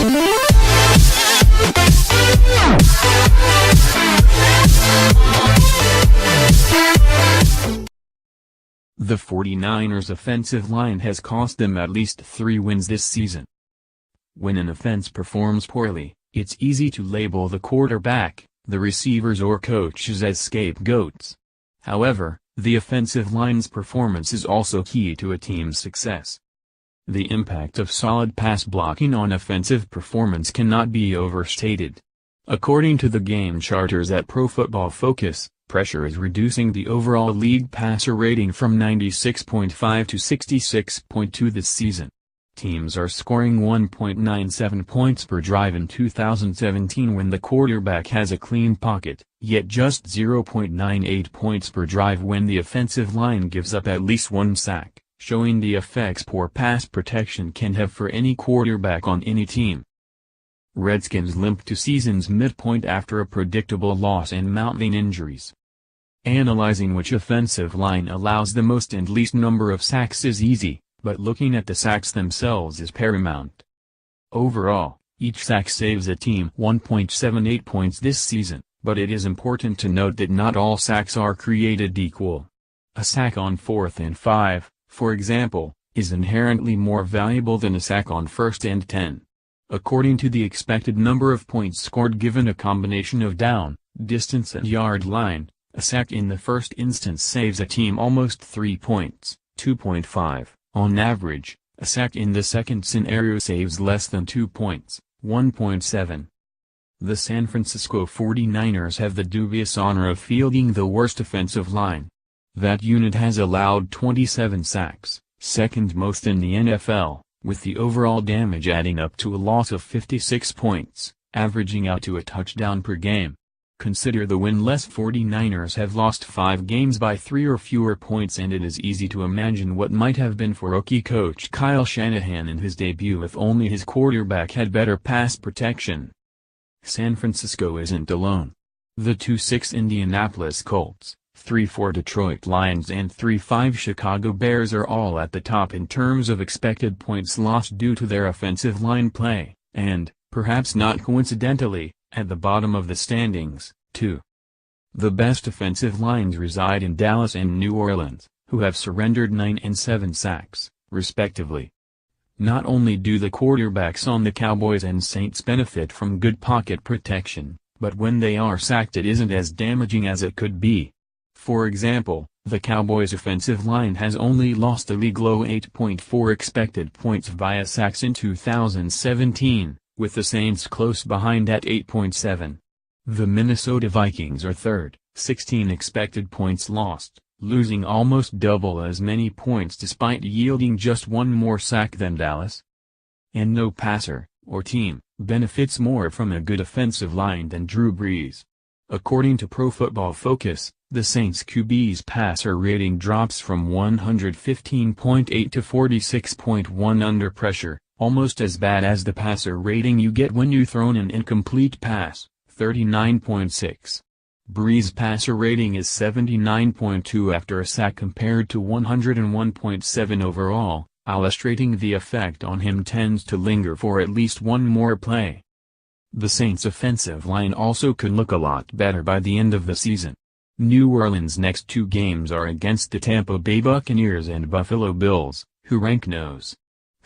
The 49ers' offensive line has cost them at least 3 wins this season. When an offense performs poorly, it's easy to label the quarterback, the receivers or coaches as scapegoats. However, the offensive line's performance is also key to a team's success. The impact of solid pass blocking on offensive performance cannot be overstated. According to the game charters at Pro Football Focus, pressure is reducing the overall league passer rating from 96.5 to 66.2 this season. Teams are scoring 1.97 points per drive in 2017 when the quarterback has a clean pocket, yet just 0.98 points per drive when the offensive line gives up at least 1 sack, showing the effects poor pass protection can have for any quarterback on any team. Redskins limp to season's midpoint after a predictable loss and mounting injuries. Analyzing which offensive line allows the most and least number of sacks is easy, but looking at the sacks themselves is paramount. Overall, each sack saves a team 1.78 points this season, but it is important to note that not all sacks are created equal. A sack on 4th and 5, for example, is inherently more valuable than a sack on 1st and 10. According to the expected number of points scored given a combination of down, distance and yard line, a sack in the first instance saves a team almost 3 points, 2.5. On average, a sack in the second scenario saves less than 2 points, 1.7. The San Francisco 49ers have the dubious honor of fielding the worst offensive line. That unit has allowed 27 sacks, second most in the NFL, with the overall damage adding up to a loss of 56 points, averaging out to a touchdown per game. Consider the winless 49ers have lost 5 games by 3 or fewer points, and it is easy to imagine what might have been for rookie coach Kyle Shanahan in his debut if only his quarterback had better pass protection. San Francisco isn't alone. The 2-6 Indianapolis Colts, 3-4 Detroit Lions and 3-5 Chicago Bears are all at the top in terms of expected points lost due to their offensive line play, and, perhaps not coincidentally, at the bottom of the standings, too. The best offensive lines reside in Dallas and New Orleans, who have surrendered 9 and 7 sacks, respectively. Not only do the quarterbacks on the Cowboys and Saints benefit from good pocket protection, but when they are sacked it isn't as damaging as it could be. For example, the Cowboys' offensive line has only lost a league-low 8.4 expected points via sacks in 2017. With the Saints close behind at 8.7. The Minnesota Vikings are third, 16 expected points lost, losing almost double as many points despite yielding just 1 more sack than Dallas. And no passer, or team, benefits more from a good offensive line than Drew Brees. According to Pro Football Focus, the Saints QB's passer rating drops from 115.8 to 46.1 under pressure. Almost as bad as the passer rating you get when you throw an incomplete pass, 39.6. Brees' passer rating is 79.2 after a sack compared to 101.7 overall, illustrating the effect on him tends to linger for at least 1 more play. The Saints' offensive line also could look a lot better by the end of the season. New Orleans' next 2 games are against the Tampa Bay Buccaneers and Buffalo Bills, who rank nose.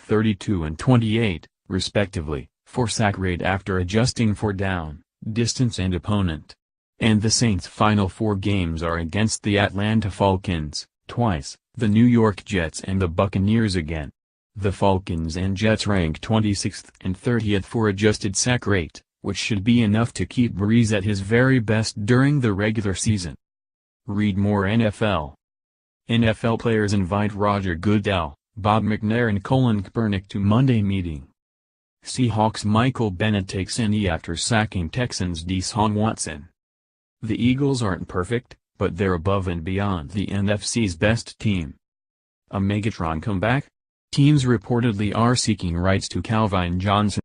32 and 28, respectively, for sack rate after adjusting for down, distance and opponent. And the Saints' final 4 games are against the Atlanta Falcons, twice, the New York Jets and the Buccaneers again. The Falcons and Jets rank 26th and 30th for adjusted sack rate, which should be enough to keep Brees at his very best during the regular season. Read more NFL. NFL players invite Roger Goodell, Bob McNair and Colin Kaepernick to Monday meeting. Seahawks' Michael Bennett takes a knee after sacking Texans' Deshaun Watson. The Eagles aren't perfect, but they're above and beyond the NFC's best team. A Megatron comeback? Teams reportedly are seeking rights to Calvin Johnson.